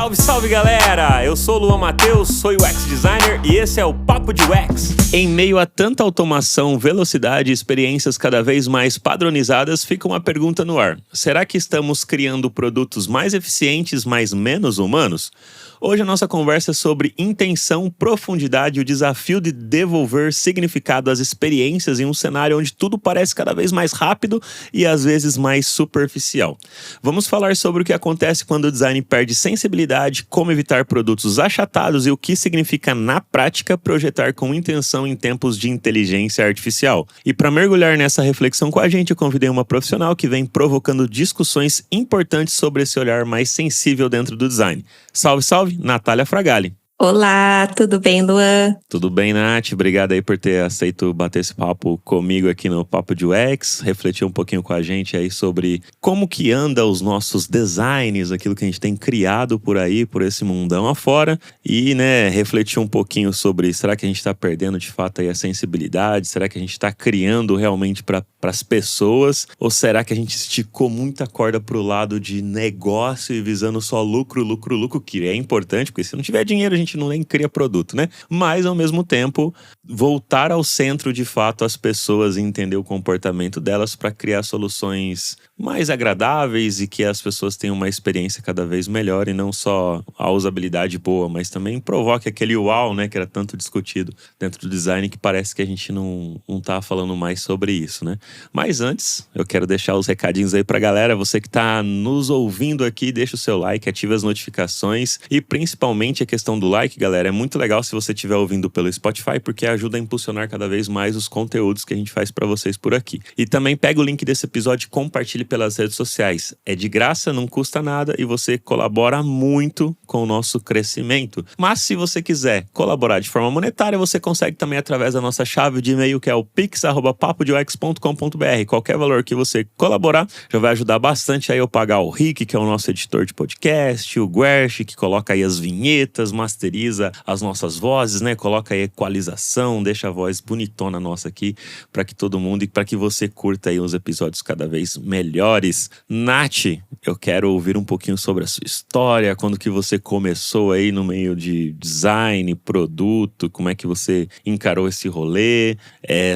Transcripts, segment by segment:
Salve, salve galera! Eu sou o Luan Matheus, sou UX Designer e esse é o Papo de UX. Em meio a tanta automação, velocidade e experiências cada vez mais padronizadas, fica uma pergunta no ar. Será que estamos criando produtos mais eficientes, mas menos humanos? Hoje a nossa conversa é sobre intenção, profundidade e o desafio de devolver significado às experiências em um cenário onde tudo parece cada vez mais rápido e às vezes mais superficial. Vamos falar sobre o que acontece quando o design perde sensibilidade, como evitar produtos achatados e o que significa na prática projetar com intenção em tempos de inteligência artificial. E para mergulhar nessa reflexão com a gente, eu convidei uma profissional que vem provocando discussões importantes sobre esse olhar mais sensível dentro do design. Salve, salve! Natália Fragali. Olá, tudo bem, Luan? Tudo bem, Nath? Obrigado aí por ter aceito bater esse papo comigo aqui no Papo de UX, refletir um pouquinho com a gente aí sobre como que anda os nossos designs, aquilo que a gente tem criado por aí, por esse mundão afora e, refletir um pouquinho sobre será que a gente está perdendo de fato aí a sensibilidade, será que a gente está criando realmente para as pessoas ou será que a gente esticou muita corda pro lado de negócio e visando só lucro, que é importante, porque se não tiver dinheiro a gente não nem cria produto, né? Mas, ao mesmo tempo, voltar ao centro, de fato, as pessoas e entender o comportamento delas para criar soluções mais agradáveis e que as pessoas tenham uma experiência cada vez melhor e não só a usabilidade boa, mas também provoque aquele uau, né? Que era tanto discutido dentro do design que parece que a gente não tá falando mais sobre isso, né? Mas antes, eu quero deixar os recadinhos aí pra galera. Você que tá nos ouvindo aqui, deixa o seu like, ativa as notificações e principalmente a questão do like, galera, é muito legal se você estiver ouvindo pelo Spotify, porque ajuda a impulsionar cada vez mais os conteúdos que a gente faz para vocês por aqui. E também pega o link desse episódio e compartilhe pelas redes sociais. É de graça, não custa nada e você colabora muito com o nosso crescimento. Mas se você quiser colaborar de forma monetária, você consegue também através da nossa chave de e-mail, que é o pix@papodeux.com.br. Qualquer valor que você colaborar já vai ajudar bastante aí eu pagar o Rick, que é o nosso editor de podcast, o Guerch, que coloca aí as vinhetas, masteriza as nossas vozes, né? Coloca aí equalização, deixa a voz bonitona nossa aqui para que todo mundo e para que você curta aí os episódios cada vez melhores. Nath, eu quero ouvir um pouquinho sobre a sua história, quando que você começou aí no meio de design, produto, como é que você encarou esse rolê,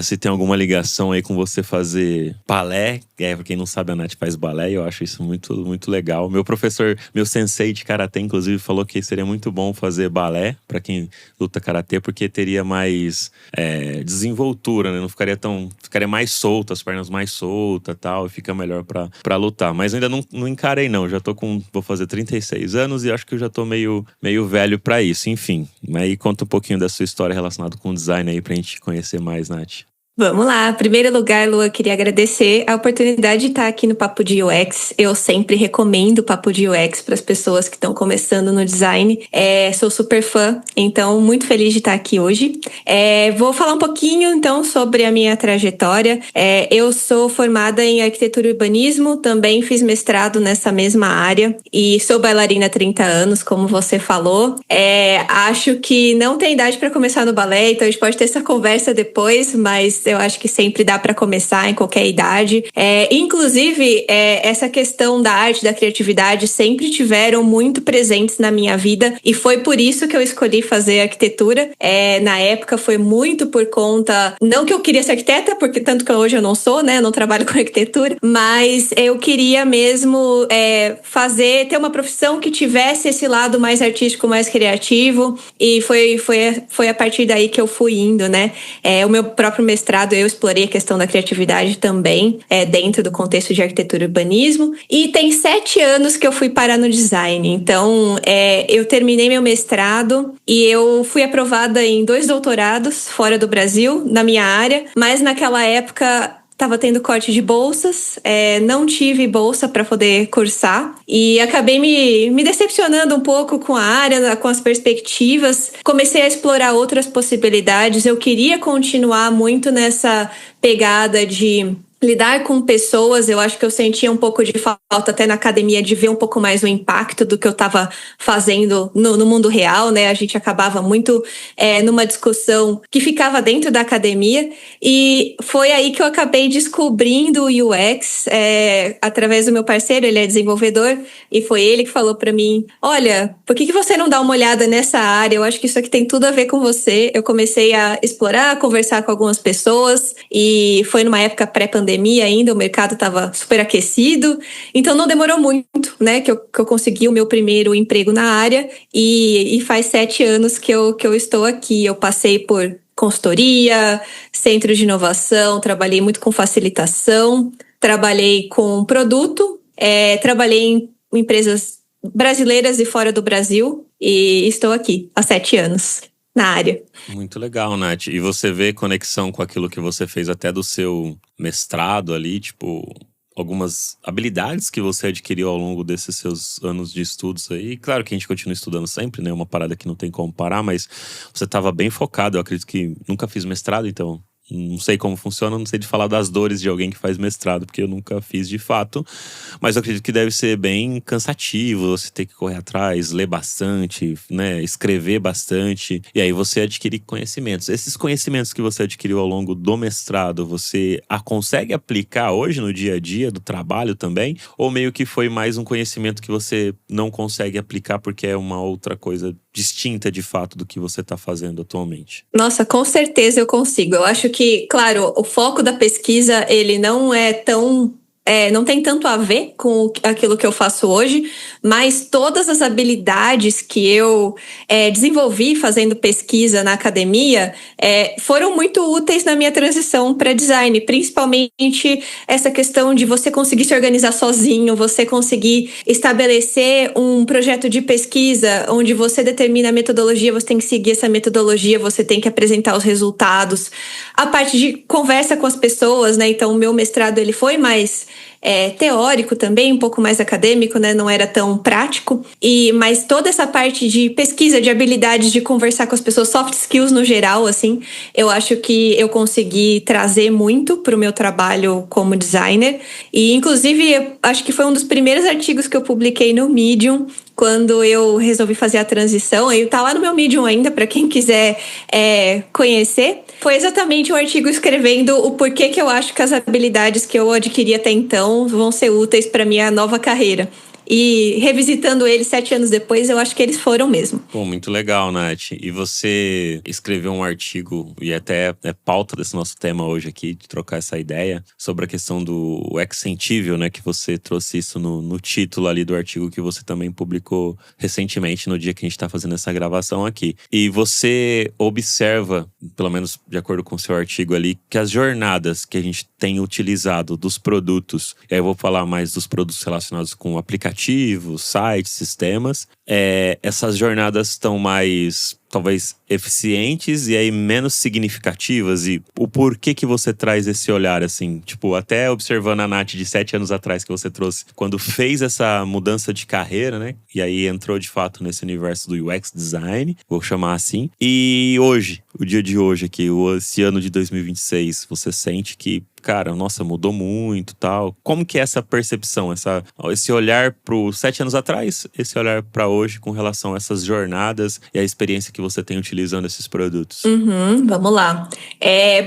se tem alguma ligação aí com você fazer balé, pra quem não sabe a Nath faz balé e eu acho isso muito, muito legal. Meu professor, meu sensei de karatê inclusive falou que seria muito bom fazer balé para quem luta karatê, porque teria mais desenvoltura, né? Não ficaria mais solto, as pernas mais soltas e tal, e fica melhor para lutar. Mas ainda não encarei não, vou fazer 36 anos e acho que eu já tô meio velho para isso, enfim. Aí conta um pouquinho da sua história relacionada com design aí pra gente conhecer mais, Nath. Vamos lá. Em primeiro lugar, Lu, eu queria agradecer a oportunidade de estar aqui no Papo de UX. Eu sempre recomendo o Papo de UX para as pessoas que estão começando no design. Sou super fã, então muito feliz de estar aqui hoje. Vou falar um pouquinho, então, sobre a minha trajetória. Eu sou formada em arquitetura e urbanismo, também fiz mestrado nessa mesma área e sou bailarina há 30 anos, como você falou. Acho que não tem idade para começar no balé, então a gente pode ter essa conversa depois, mas eu acho que sempre dá para começar em qualquer idade. Inclusive, essa questão da arte, da criatividade sempre tiveram muito presentes na minha vida e foi por isso que eu escolhi fazer arquitetura. Na época foi muito por conta, não que eu queria ser arquiteta, porque tanto que hoje eu não sou, né? Eu não trabalho com arquitetura, mas eu queria mesmo ter uma profissão que tivesse esse lado mais artístico, mais criativo e foi a partir daí que eu fui indo, né? O meu próprio mestrado eu explorei a questão da criatividade também, dentro do contexto de arquitetura e urbanismo. E tem 7 anos que eu fui parar no design. Então, eu terminei meu mestrado e eu fui aprovada em 2 doutorados fora do Brasil, na minha área. Mas naquela época estava tendo corte de bolsas, não tive bolsa para poder cursar e acabei me decepcionando um pouco com a área, com as perspectivas. Comecei a explorar outras possibilidades. Eu queria continuar muito nessa pegada de lidar com pessoas, eu acho que eu sentia um pouco de falta até na academia de ver um pouco mais o impacto do que eu estava fazendo no mundo real, né? A gente acabava muito numa discussão que ficava dentro da academia, e foi aí que eu acabei descobrindo o UX através do meu parceiro. Ele é desenvolvedor, e foi ele que falou para mim: olha, por que você não dá uma olhada nessa área? Eu acho que isso aqui tem tudo a ver com você. Eu comecei a explorar, a conversar com algumas pessoas, e foi numa época pré-pandemia ainda, o mercado estava super aquecido, então não demorou muito, né, que eu consegui o meu primeiro emprego na área, e faz 7 anos que eu estou aqui. Eu passei por consultoria, centro de inovação, trabalhei muito com facilitação, trabalhei com produto, trabalhei em empresas brasileiras e fora do Brasil, e estou aqui há 7 anos na área. Muito legal, Nath. E você vê conexão com aquilo que você fez até do seu mestrado ali, tipo, algumas habilidades que você adquiriu ao longo desses seus anos de estudos aí. Claro que a gente continua estudando sempre, né? Uma parada que não tem como parar, mas você estava bem focado. Eu acredito que nunca fiz mestrado, então não sei como funciona, não sei de falar das dores de alguém que faz mestrado, porque eu nunca fiz de fato. Mas eu acredito que deve ser bem cansativo, você ter que correr atrás, ler bastante, né, escrever bastante. E aí você adquire conhecimentos. Esses conhecimentos que você adquiriu ao longo do mestrado, você consegue aplicar hoje no dia a dia do trabalho também? Ou meio que foi mais um conhecimento que você não consegue aplicar porque é uma outra coisa distinta de fato do que você está fazendo atualmente? Nossa, com certeza eu consigo. Eu acho que, claro, o foco da pesquisa, ele não é tão... não tem tanto a ver com aquilo que eu faço hoje, mas todas as habilidades que eu desenvolvi fazendo pesquisa na academia foram muito úteis na minha transição para design, principalmente essa questão de você conseguir se organizar sozinho, você conseguir estabelecer um projeto de pesquisa onde você determina a metodologia, você tem que seguir essa metodologia, você tem que apresentar os resultados. A parte de conversa com as pessoas, né? Então, o meu mestrado ele foi mais teórico também, um pouco mais acadêmico, né? Não era tão prático. Mas toda essa parte de pesquisa, de habilidades de conversar com as pessoas, soft skills no geral, assim, eu acho que eu consegui trazer muito para o meu trabalho como designer. E, inclusive, eu acho que foi um dos primeiros artigos que eu publiquei no Medium, quando eu resolvi fazer a transição. Ele tá lá no meu Medium ainda, para quem quiser conhecer. Foi exatamente um artigo escrevendo o porquê que eu acho que as habilidades que eu adquiri até então vão ser úteis para minha nova carreira. E revisitando eles 7 anos depois, eu acho que eles foram mesmo. Pô, muito legal, Nath. E você escreveu um artigo, e até é pauta desse nosso tema hoje aqui, de trocar essa ideia, sobre a questão do Excentível, né? Que você trouxe isso no título ali do artigo que você também publicou recentemente, no dia que a gente tá fazendo essa gravação aqui. E você observa, pelo menos de acordo com o seu artigo ali, que as jornadas que a gente tem utilizado dos produtos, e aí eu vou falar mais dos produtos relacionados com aplicativos, sites, sistemas, essas jornadas estão mais, talvez, eficientes e aí menos significativas. E o porquê que você traz esse olhar, assim? Tipo, até observando a Nath de 7 anos atrás que você trouxe, quando fez essa mudança de carreira, né? E aí entrou, de fato, nesse universo do UX Design, vou chamar assim. E hoje, o dia de hoje aqui, esse ano de 2026, você sente que, cara, nossa, mudou muito, tal. Como que é essa percepção, esse olhar pro 7 anos atrás, esse olhar para hoje com relação a essas jornadas e a experiência que você tem utilizando esses produtos? Vamos lá.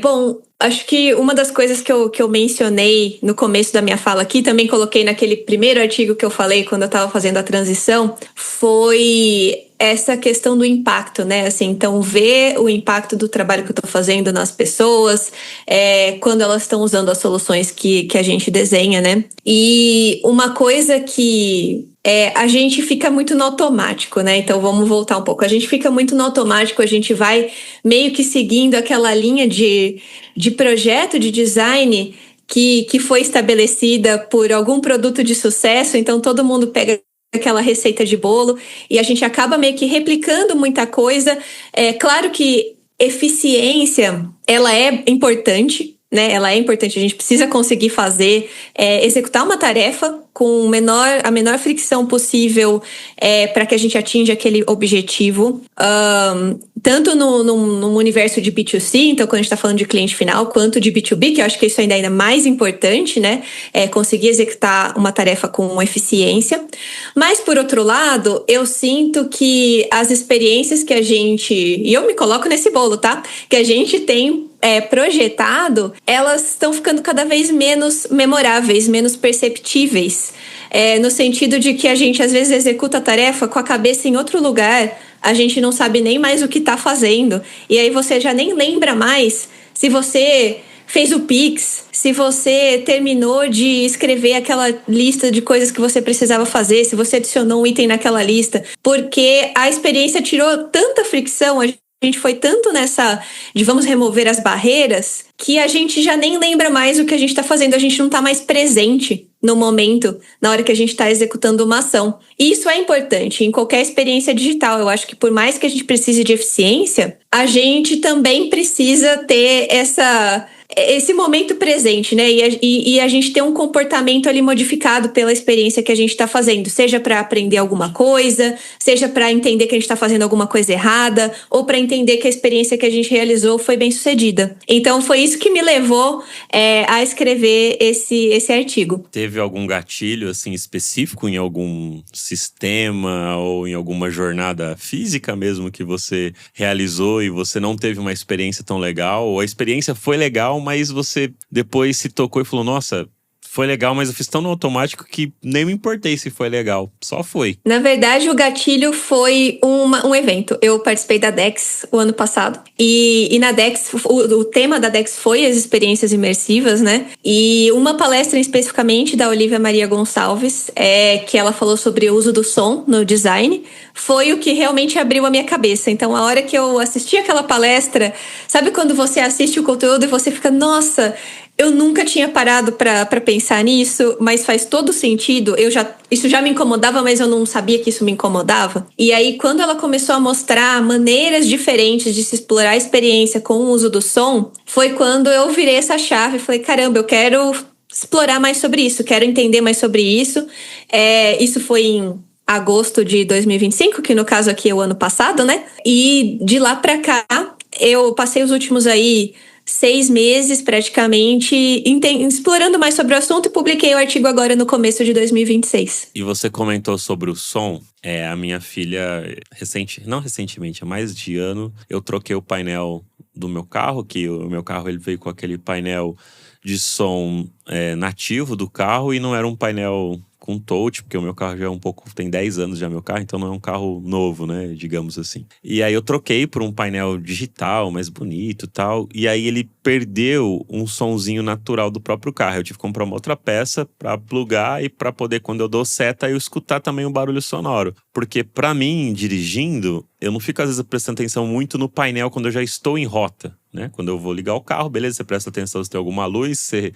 Bom, acho que uma das coisas que eu mencionei no começo da minha fala aqui, também coloquei naquele primeiro artigo que eu falei quando eu estava fazendo a transição, foi essa questão do impacto, né? Assim, então, ver o impacto do trabalho que eu estou fazendo nas pessoas, quando elas estão usando as soluções que a gente desenha, né? E uma coisa que a gente fica muito no automático, né? Então, vamos voltar um pouco. A gente fica muito no automático, a gente vai meio que seguindo aquela linha de projeto, de design que foi estabelecida por algum produto de sucesso. Então, todo mundo pega aquela receita de bolo e a gente acaba meio que replicando muita coisa. Claro que eficiência, ela é importante, né? Ela é importante, a gente precisa conseguir fazer, executar uma tarefa com a menor fricção possível para que a gente atinja aquele objetivo. Tanto no universo de B2C, então quando a gente está falando de cliente final, quanto de B2B, que eu acho que isso ainda é mais importante, né? Conseguir executar uma tarefa com eficiência. Mas, por outro lado, eu sinto que as experiências que a gente... E eu me coloco nesse bolo, tá? Que a gente tem projetado, elas estão ficando cada vez menos memoráveis, menos perceptíveis. No sentido de que a gente, às vezes, executa a tarefa com a cabeça em outro lugar, a gente não sabe nem mais o que está fazendo. E aí você já nem lembra mais se você fez o Pix, se você terminou de escrever aquela lista de coisas que você precisava fazer, se você adicionou um item naquela lista. Porque a experiência tirou tanta fricção, a gente foi tanto nessa de vamos remover as barreiras, que a gente já nem lembra mais o que a gente está fazendo, a gente não está mais presente no momento, na hora que a gente está executando uma ação. E isso é importante em qualquer experiência digital. Eu acho que por mais que a gente precise de eficiência, a gente também precisa ter esse momento presente, né? E a gente ter um comportamento ali modificado pela experiência que a gente está fazendo, seja para aprender alguma coisa, seja para entender que a gente está fazendo alguma coisa errada, ou para entender que a experiência que a gente realizou foi bem sucedida. Então foi isso que me levou a escrever esse artigo. Teve algum gatilho assim específico em algum sistema ou em alguma jornada física mesmo que você realizou e você não teve uma experiência tão legal? Ou a experiência foi legal, mas você depois se tocou e falou, nossa, foi legal, mas eu fiz tão no automático que nem me importei se foi legal. Só foi. Na verdade, o gatilho foi um evento. Eu participei da DEX o ano passado. E na DEX, o tema da DEX foi as experiências imersivas, né? E uma palestra especificamente da Olivia Maria Gonçalves, que ela falou sobre o uso do som no design, foi o que realmente abriu a minha cabeça. Então, a hora que eu assisti aquela palestra, sabe quando você assiste o conteúdo e você fica, nossa... Eu nunca tinha parado para pensar nisso, mas faz todo sentido. Isso já me incomodava, mas eu não sabia que isso me incomodava. E aí, quando ela começou a mostrar maneiras diferentes de se explorar a experiência com o uso do som, foi quando eu virei essa chave e falei, caramba, eu quero explorar mais sobre isso, quero entender mais sobre isso. Isso foi em agosto de 2025, que no caso aqui é o ano passado, né? E de lá para cá, eu passei os últimos 6 meses, praticamente, explorando mais sobre o assunto e publiquei o artigo agora no começo de 2026. E você comentou sobre o som. A minha filha, não recentemente, há mais de ano, eu troquei o painel do meu carro, que o meu carro ele veio com aquele painel de som nativo do carro e não era um painel com touch, porque o meu carro já é tem 10 anos já meu carro, então não é um carro novo, né, digamos assim. E aí eu troquei por um painel digital, mais bonito e tal, e aí ele perdeu um sonzinho natural do próprio carro. Eu tive que comprar uma outra peça para plugar e para poder, quando eu dou seta, eu escutar também o barulho sonoro. Porque para mim, dirigindo, eu não fico às vezes prestando atenção muito no painel quando eu já estou em rota, né? Quando eu vou ligar o carro, beleza, você presta atenção se tem alguma luz, você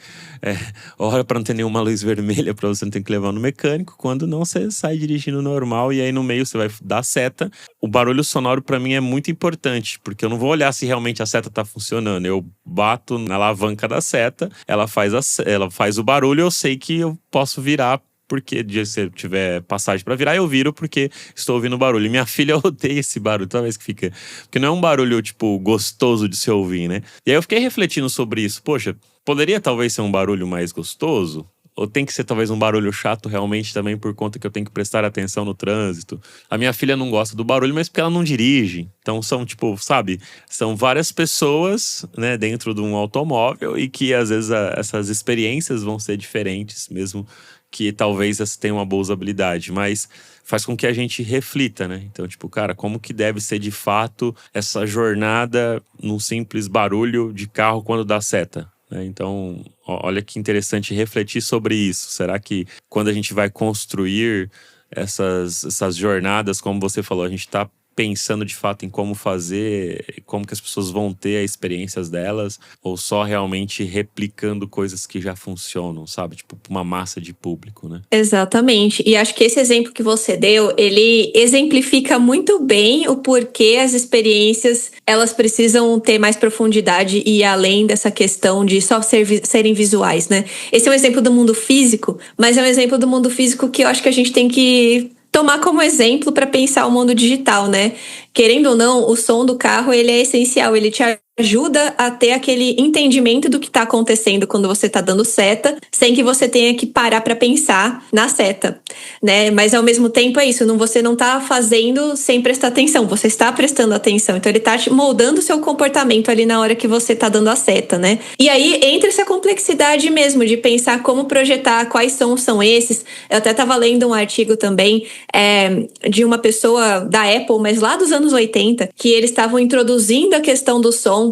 olha para não ter nenhuma luz vermelha para você não ter que levar no mecânico. Quando não, você sai dirigindo normal e aí no meio você vai dar seta. O barulho sonoro para mim é muito importante, porque eu não vou olhar se realmente a seta tá funcionando. Eu bato na alavanca da seta, ela faz o barulho, eu sei que eu posso virar, porque se eu tiver passagem pra virar, eu viro porque estou ouvindo barulho. Minha filha odeia esse barulho toda vez que fica. Porque não é um barulho, tipo, gostoso de se ouvir, né? E aí eu fiquei refletindo sobre isso. Poxa, poderia talvez ser um barulho mais gostoso? Ou tem que ser talvez um barulho chato realmente também por conta que eu tenho que prestar atenção no trânsito? A minha filha não gosta do barulho, mas porque ela não dirige. Então são, tipo, sabe? São várias pessoas, né, dentro de um automóvel e que às vezes essas experiências vão ser diferentes mesmo que talvez tenha uma boa usabilidade, mas faz com que a gente reflita, né? Então, tipo, cara, como que deve ser de fato essa jornada num simples barulho de carro quando dá seta? Então, olha que interessante refletir sobre isso. Será que quando a gente vai construir essas jornadas, como você falou, a gente está pensando de fato em como fazer, como que as pessoas vão ter as experiências delas, ou só realmente replicando coisas que já funcionam, sabe? Tipo, uma massa de público, né? Exatamente. E acho que esse exemplo que você deu, ele exemplifica muito bem o porquê as experiências, elas precisam ter mais profundidade e ir além dessa questão de só serem visuais, né? Esse é um exemplo do mundo físico, mas é um exemplo do mundo físico que eu acho que a gente tem que tomar como exemplo para pensar o mundo digital, né? Querendo ou não, o som do carro, ele é essencial, ele te ajuda a ter aquele entendimento do que está acontecendo quando você está dando seta, sem que você tenha que parar para pensar na seta, né? Mas ao mesmo tempo é isso, você não está fazendo sem prestar atenção, você está prestando atenção, então ele está moldando o seu comportamento ali na hora que você está dando a seta, né? E aí entra essa complexidade mesmo de pensar como projetar, quais sons são esses. Eu até estava lendo um artigo também de uma pessoa da Apple, mas lá dos anos 80, que eles estavam introduzindo a questão do som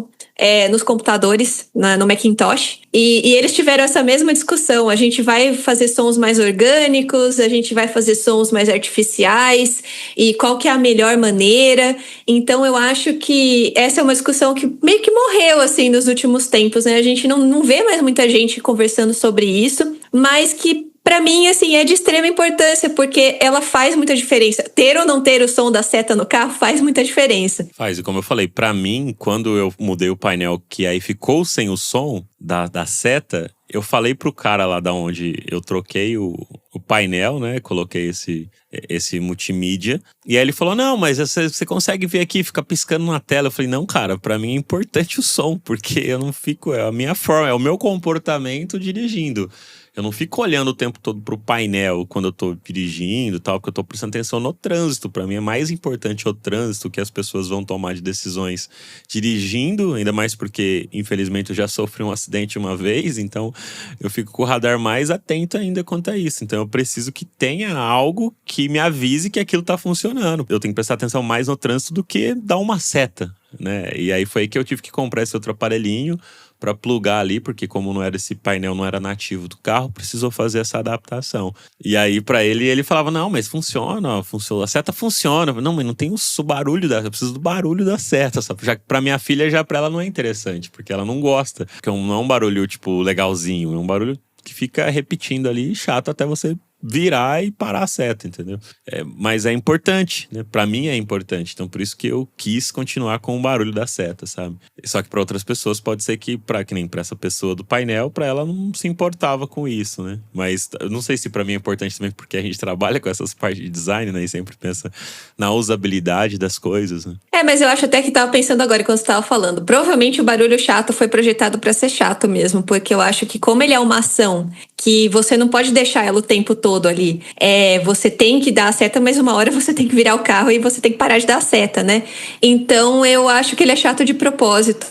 nos computadores, no Macintosh. E eles tiveram essa mesma discussão. A gente vai fazer sons mais orgânicos, a gente vai fazer sons mais artificiais, e qual que é a melhor maneira. Então, eu acho que essa é uma discussão que meio que morreu, assim, nos últimos tempos, né? A gente não vê mais muita gente conversando sobre isso, mas que pra mim, assim, é de extrema importância, porque ela faz muita diferença. Ter ou não ter o som da seta no carro faz muita diferença. Faz, e como eu falei, pra mim, quando eu mudei o painel, que aí ficou sem o som da seta, eu falei pro cara lá da onde eu troquei o painel, né? Coloquei esse multimídia. E aí ele falou, não, mas você consegue ver aqui, fica piscando na tela. Eu falei, não, cara, pra mim é importante o som, porque eu não fico, é a minha forma, é o meu comportamento dirigindo. Eu não fico olhando o tempo todo pro painel quando eu tô dirigindo e tal, porque eu tô prestando atenção no trânsito. Pra mim é mais importante o trânsito que as pessoas vão tomar de decisões dirigindo, ainda mais porque, infelizmente, eu já sofri um acidente uma vez, então eu fico com o radar mais atento ainda quanto a isso. Então eu preciso que tenha algo que me avise que aquilo tá funcionando. Eu tenho que prestar atenção mais no trânsito do que dar uma seta, né? E aí foi aí que eu tive que comprar esse outro aparelhinho para plugar ali, porque como não era esse painel, não era nativo do carro, precisou fazer essa adaptação. E aí para ele falava, não, mas funciona, a seta funciona. Não, mas não tem o barulho eu preciso do barulho da seta, sabe? Já para minha filha, já para ela não é interessante, porque ela não gosta, porque não é um barulho tipo legalzinho, é um barulho que fica repetindo ali, chato até você virar e parar a seta, entendeu? Mas é importante, né? Pra mim é importante. Então, por isso que eu quis continuar com o barulho da seta, sabe? Só que pra outras pessoas pode ser que que nem pra essa pessoa do painel, pra ela não se importava com isso, né? Mas eu não sei se pra mim é importante também, porque a gente trabalha com essas partes de design, né? E sempre pensa na usabilidade das coisas, né? Mas eu acho até que tava pensando agora quando você tava falando. Provavelmente o barulho chato foi projetado pra ser chato mesmo, porque eu acho que como ele é uma ação que você não pode deixar ela o tempo todo ali, você tem que dar a seta, mas uma hora você tem que virar o carro e você tem que parar de dar a seta, né? Então eu acho que ele é chato de propósito.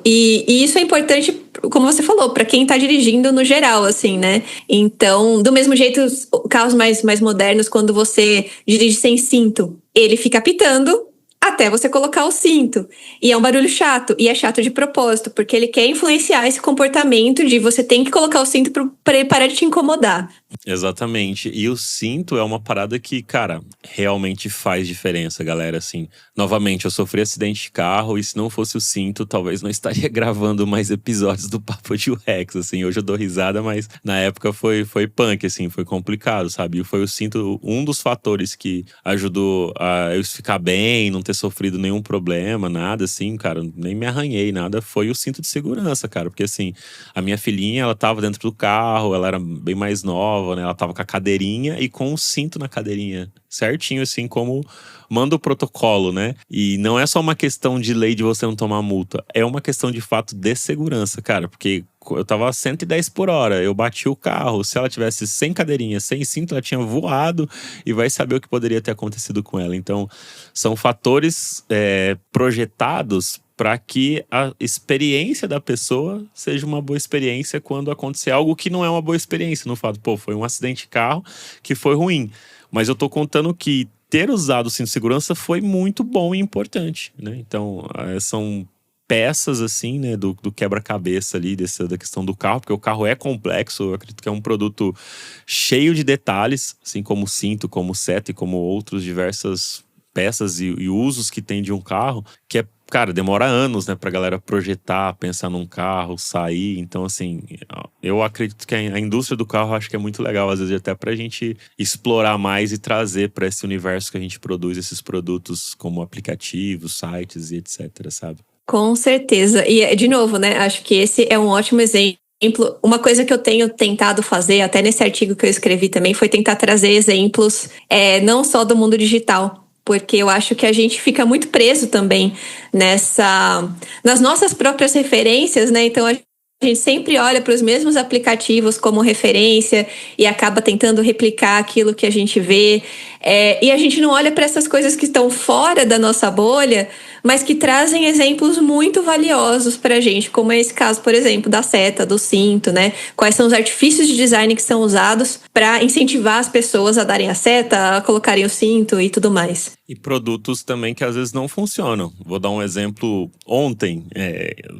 E isso é importante, como você falou, para quem tá dirigindo no geral, assim, né? Então, do mesmo jeito, os carros mais modernos, quando você dirige sem cinto, ele fica apitando até você colocar o cinto. E é um barulho chato. E é chato de propósito, porque ele quer influenciar esse comportamento de você tem que colocar o cinto pra ele parar de te incomodar. Exatamente. E o cinto é uma parada que, cara, realmente faz diferença, galera. Assim, novamente, eu sofri acidente de carro e se não fosse o cinto, talvez não estaria gravando mais episódios do Papo de UX, assim. Hoje eu dou risada, mas na época foi punk, assim, foi complicado, sabe? E foi o cinto um dos fatores que ajudou a eu ficar bem, não ter sofrido nenhum problema, nada, assim, cara. Nem me arranhei, nada. Foi o cinto de segurança, cara. Porque, assim, a minha filhinha, ela tava dentro do carro, ela era bem mais nova, né? Ela tava com a cadeirinha e com o cinto na cadeirinha. Certinho, assim, como manda o protocolo, né? E não é só uma questão de lei de você não tomar multa. É uma questão, de fato, de segurança, cara. Porque eu tava a 110 por hora, eu bati o carro. Se ela tivesse sem cadeirinha, sem cinto, ela tinha voado e vai saber o que poderia ter acontecido com ela. Então, são fatores projetados para que a experiência da pessoa seja uma boa experiência quando acontecer algo que não é uma boa experiência. No fato, foi um acidente de carro que foi ruim. Mas eu tô contando que ter usado o cinto de segurança foi muito bom e importante, né? Então, são peças, assim, né, do quebra-cabeça ali, da questão do carro, porque o carro é complexo, eu acredito que é um produto cheio de detalhes, assim como o cinto, como o seta e como outros diversas peças e usos que tem de um carro, que cara, demora anos, né, pra galera projetar, pensar num carro, sair. Então, assim, eu acredito que a indústria do carro acho que é muito legal, às vezes até pra gente explorar mais e trazer pra esse universo que a gente produz esses produtos como aplicativos, sites e etc, sabe? Com certeza. E, de novo, né, acho que esse é um ótimo exemplo. Uma coisa que eu tenho tentado fazer, até nesse artigo que eu escrevi também, foi tentar trazer exemplos não só do mundo digital, porque eu acho que a gente fica muito preso também nas nossas próprias referências, né? Então a gente sempre olha para os mesmos aplicativos como referência e acaba tentando replicar aquilo que a gente vê. E a gente não olha para essas coisas que estão fora da nossa bolha, mas que trazem exemplos muito valiosos para a gente, como é esse caso, por exemplo, da seta, do cinto, né? Quais são os artifícios de design que são usados para incentivar as pessoas a darem a seta, a colocarem o cinto e tudo mais. E produtos também que às vezes não funcionam. Vou dar um exemplo. Ontem,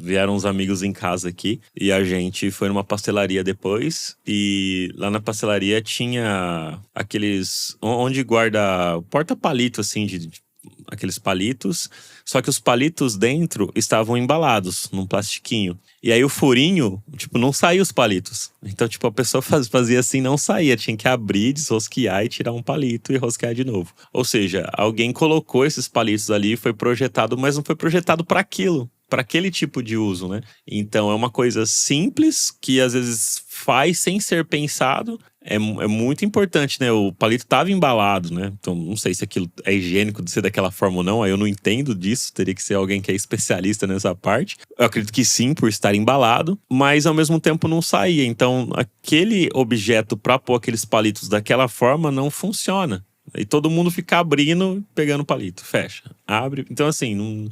vieram uns amigos em casa aqui e a gente foi numa pastelaria depois e lá na pastelaria tinha aqueles... onde guarda porta-palito, assim, de aqueles palitos, só que os palitos dentro estavam embalados num plastiquinho. E aí o furinho, tipo, não saía os palitos. Então, tipo, a pessoa fazia assim, não saía. Tinha que abrir, desrosquear e tirar um palito e rosquear de novo. Ou seja, alguém colocou esses palitos ali, foi projetado, mas não foi projetado para aquilo. Para aquele tipo de uso, né? Então, é uma coisa simples que às vezes faz sem ser pensado. É muito importante, né? O palito estava embalado, né? Então, não sei se aquilo é higiênico de ser daquela forma ou não. Aí eu não entendo disso. Teria que ser alguém que é especialista nessa parte. Eu acredito que sim, por estar embalado. Mas, ao mesmo tempo, não saía. Então, aquele objeto para pôr aqueles palitos daquela forma não funciona. E todo mundo fica abrindo, pegando palito. Fecha, abre. Então, assim,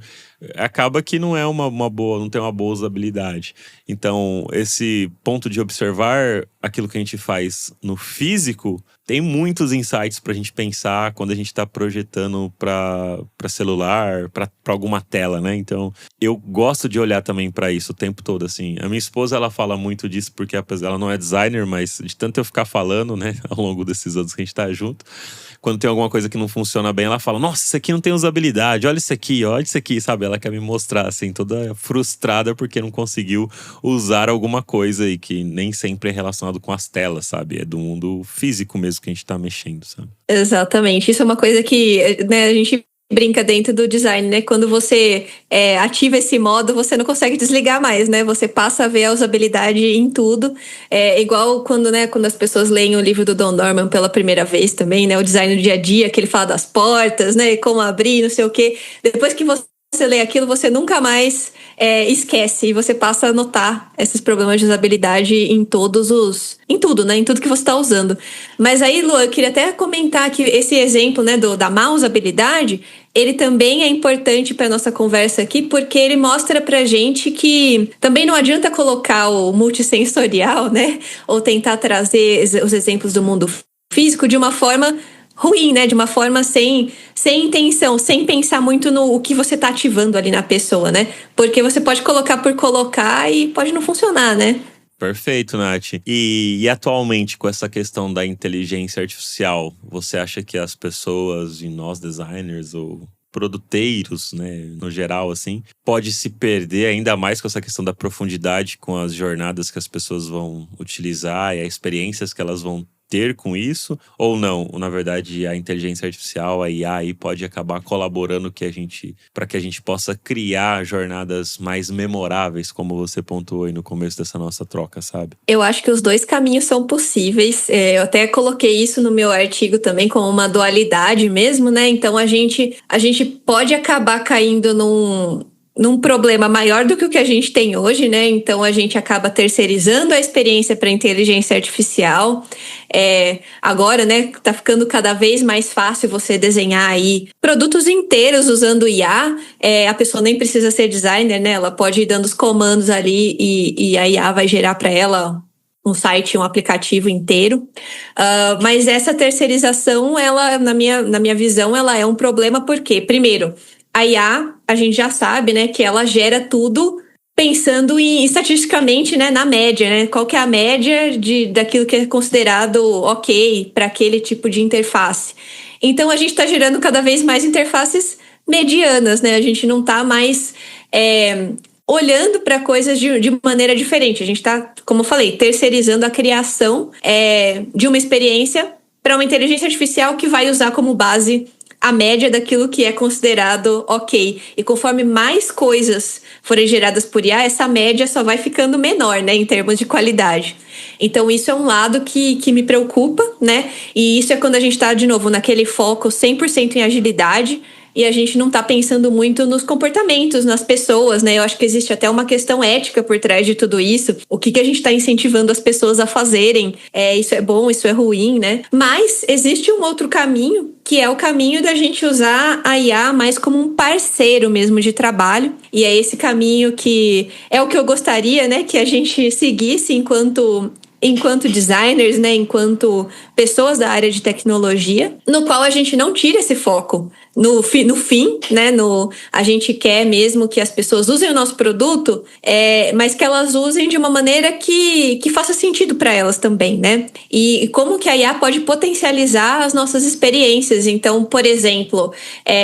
acaba que não é uma boa, não tem uma boa usabilidade. Então, esse ponto de observar aquilo que a gente faz no físico, tem muitos insights pra gente pensar quando a gente tá projetando pra celular, pra alguma tela, né? Então, eu gosto de olhar também pra isso o tempo todo, assim. A minha esposa, ela fala muito disso porque apesar ela não é designer, mas de tanto eu ficar falando, né, ao longo desses anos que a gente tá junto, quando tem alguma coisa que não funciona bem, ela fala, nossa, isso aqui não tem usabilidade, olha isso aqui, sabe? Ela quer me mostrar, assim, toda frustrada porque não conseguiu usar alguma coisa aí que nem sempre é relacionado com as telas, sabe? É do mundo físico mesmo que a gente tá mexendo, sabe? Exatamente. Isso é uma coisa que, né, a gente brinca dentro do design, né? Quando você ativa esse modo, você não consegue desligar mais, né? Você passa a ver a usabilidade em tudo. É igual quando as pessoas leem o livro do Don Norman pela primeira vez também, né? O design do dia a dia, que ele fala das portas, né? Como abrir, não sei o quê. Depois que você lê aquilo, você nunca mais esquece. E você passa a notar esses problemas de usabilidade em tudo, né? Em tudo que você está usando. Mas aí, Lu, eu queria até comentar que esse exemplo, né, da má usabilidade, ele também é importante para nossa conversa aqui, porque ele mostra pra gente que também não adianta colocar o multissensorial, né? Ou tentar trazer os exemplos do mundo físico de uma forma ruim, né? De uma forma sem intenção, sem pensar muito no o que você tá ativando ali na pessoa, né? Porque você pode colocar por colocar e pode não funcionar, né? Perfeito, Nath. E atualmente, com essa questão da inteligência artificial, você acha que as pessoas, e nós designers ou produteiros, né, no geral, assim, pode se perder ainda mais com essa questão da profundidade, com as jornadas que as pessoas vão utilizar e as experiências que elas vão ter com isso? Ou não? Na verdade, a inteligência artificial, a IA aí pode acabar colaborando para que a gente possa criar jornadas mais memoráveis, como você pontuou aí no começo dessa nossa troca, sabe? Eu acho que os dois caminhos são possíveis. Eu até coloquei isso no meu artigo também como uma dualidade mesmo, né? Então a gente pode acabar caindo num problema maior do que o que a gente tem hoje, né? Então a gente acaba terceirizando a experiência para a inteligência artificial. Agora, né, tá ficando cada vez mais fácil você desenhar aí produtos inteiros usando IA. A pessoa nem precisa ser designer, né? Ela pode ir dando os comandos ali e a IA vai gerar para ela um site, um aplicativo inteiro. Mas essa terceirização, ela, na minha visão, ela é um problema porque, primeiro, a IA, a gente já sabe, né, que ela gera tudo pensando estatisticamente, né, na média, né? Qual que é a média daquilo que é considerado ok para aquele tipo de interface. Então, a gente está gerando cada vez mais interfaces medianas, né? A gente não está mais olhando para coisas de maneira diferente. A gente está, como eu falei, terceirizando a criação de uma experiência para uma inteligência artificial que vai usar como base a média daquilo que é considerado ok. E conforme mais coisas forem geradas por IA, essa média só vai ficando menor, né, em termos de qualidade. Então, isso é um lado que me preocupa, né? E isso é quando a gente está, de novo, naquele foco 100% em agilidade, e a gente não está pensando muito nos comportamentos, nas pessoas, né? Eu acho que existe até uma questão ética por trás de tudo isso. O que a gente está incentivando as pessoas a fazerem? Isso é bom, isso é ruim, né? Mas existe um outro caminho, que é o caminho da gente usar a IA mais como um parceiro mesmo de trabalho. E é esse caminho que é o que eu gostaria, né? Que a gente seguisse enquanto designers, né, enquanto pessoas da área de tecnologia, no qual a gente não tira esse foco no fim, né, a gente quer mesmo que as pessoas usem o nosso produto, mas que elas usem de uma maneira que faça sentido para elas também, né? E como que a IA pode potencializar as nossas experiências. Então, por exemplo,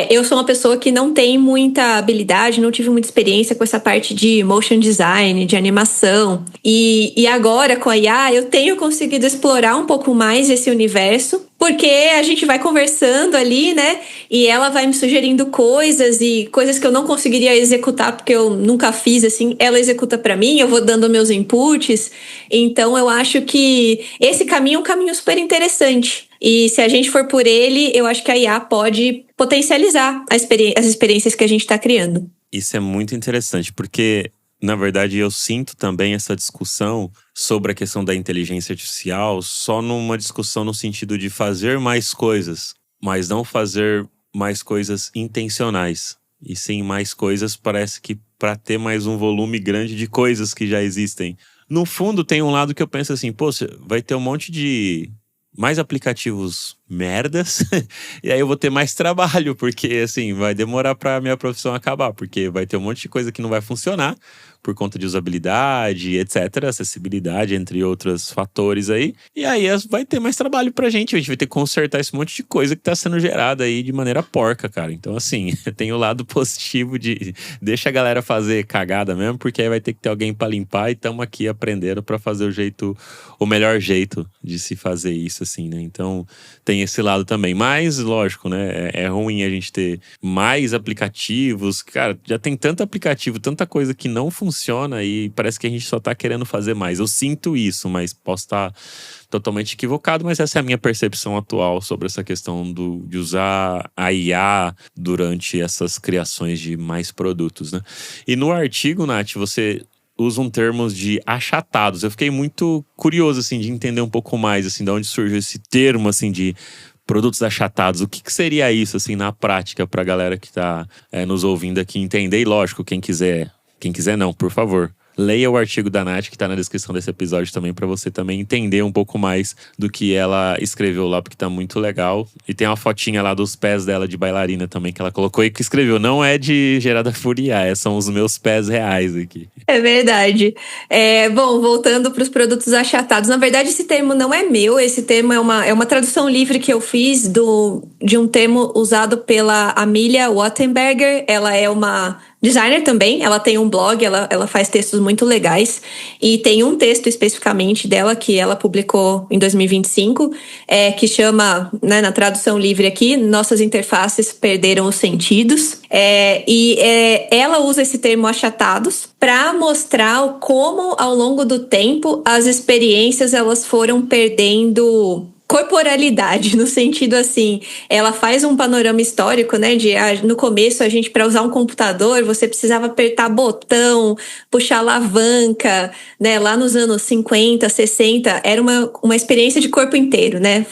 eu sou uma pessoa que não tem muita habilidade, não tive muita experiência com essa parte de motion design, de animação, e agora com a IA eu tenho conseguido explorar um pouco mais esse universo, porque a gente vai conversando ali, né? E ela vai me sugerindo coisas e coisas que eu não conseguiria executar porque eu nunca fiz, assim. Ela executa para mim, eu vou dando meus inputs. Então, eu acho que esse caminho é um caminho super interessante. E se a gente for por ele, eu acho que a IA pode potencializar as experiências que a gente está criando. Isso é muito interessante, porque, na verdade, eu sinto também essa discussão sobre a questão da inteligência artificial só numa discussão no sentido de fazer mais coisas, mas não fazer mais coisas intencionais. E sim, mais coisas parece que para ter mais um volume grande de coisas que já existem. No fundo, tem um lado que eu penso assim, poxa, vai ter um monte de mais aplicativos merdas e aí eu vou ter mais trabalho, porque assim, vai demorar pra minha profissão acabar, porque vai ter um monte de coisa que não vai funcionar por conta de usabilidade, etc, acessibilidade, entre outros fatores aí, e aí vai ter mais trabalho pra gente, a gente vai ter que consertar esse monte de coisa que tá sendo gerada aí de maneira porca, cara. Então assim, tem o lado positivo de deixa a galera fazer cagada mesmo, porque aí vai ter que ter alguém pra limpar e estamos aqui aprendendo pra fazer o melhor jeito de se fazer isso, assim, né? Então tem esse lado também. Mas, lógico, né? É ruim a gente ter mais aplicativos. Cara, já tem tanto aplicativo, tanta coisa que não funciona e parece que a gente só tá querendo fazer mais. Eu sinto isso, mas posso estar totalmente equivocado, mas essa é a minha percepção atual sobre essa questão de usar a IA durante essas criações de mais produtos, né? E no artigo, Nath, você usam termos de achatados. Eu fiquei muito curioso, assim, de entender um pouco mais, assim, de onde surgiu esse termo, assim, de produtos achatados. O que seria isso, assim, na prática, pra galera que tá nos ouvindo aqui entender? E, lógico, quem quiser não, por favor, leia o artigo da Nath, que tá na descrição desse episódio também, pra você também entender um pouco mais do que ela escreveu lá, porque tá muito legal. E tem uma fotinha lá dos pés dela de bailarina também, que ela colocou e que escreveu. Não é de gerada furiar, são os meus pés reais aqui. É verdade. Bom, voltando para os produtos achatados. Na verdade, esse termo não é meu. Esse termo é uma tradução livre que eu fiz de um termo usado pela Amelia Wattenberger. Ela é uma designer também, ela tem um blog, ela faz textos muito legais, e tem um texto especificamente dela que ela publicou em 2025, que chama, né, na tradução livre aqui, Nossas Interfaces Perderam os Sentidos, ela usa esse termo achatados para mostrar como ao longo do tempo as experiências elas foram perdendo corporalidade, no sentido assim, ela faz um panorama histórico, né, no começo a gente, para usar um computador, você precisava apertar botão, puxar alavanca, né, lá nos anos 50, 60, era uma experiência de corpo inteiro, né,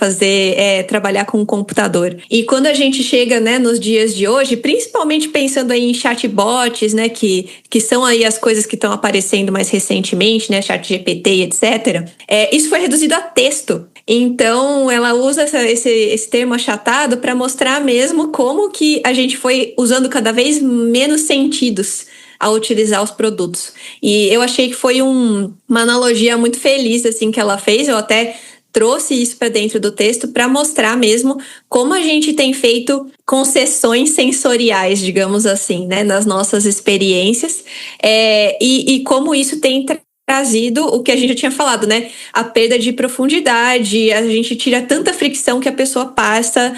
trabalhar com um computador. E quando a gente chega, né, nos dias de hoje, principalmente pensando aí em chatbots, né, que são aí as coisas que estão aparecendo mais recentemente, né, ChatGPT, etc., isso foi reduzido a texto. Então, ela usa esse termo achatado para mostrar mesmo como que a gente foi usando cada vez menos sentidos ao utilizar os produtos. E eu achei que foi uma analogia muito feliz assim, que ela fez. Eu até trouxe isso para dentro do texto para mostrar mesmo como a gente tem feito concessões sensoriais, digamos assim, né, nas nossas experiências, e como isso tem trazido o que a gente já tinha falado, né? A perda de profundidade, a gente tira tanta fricção que a pessoa passa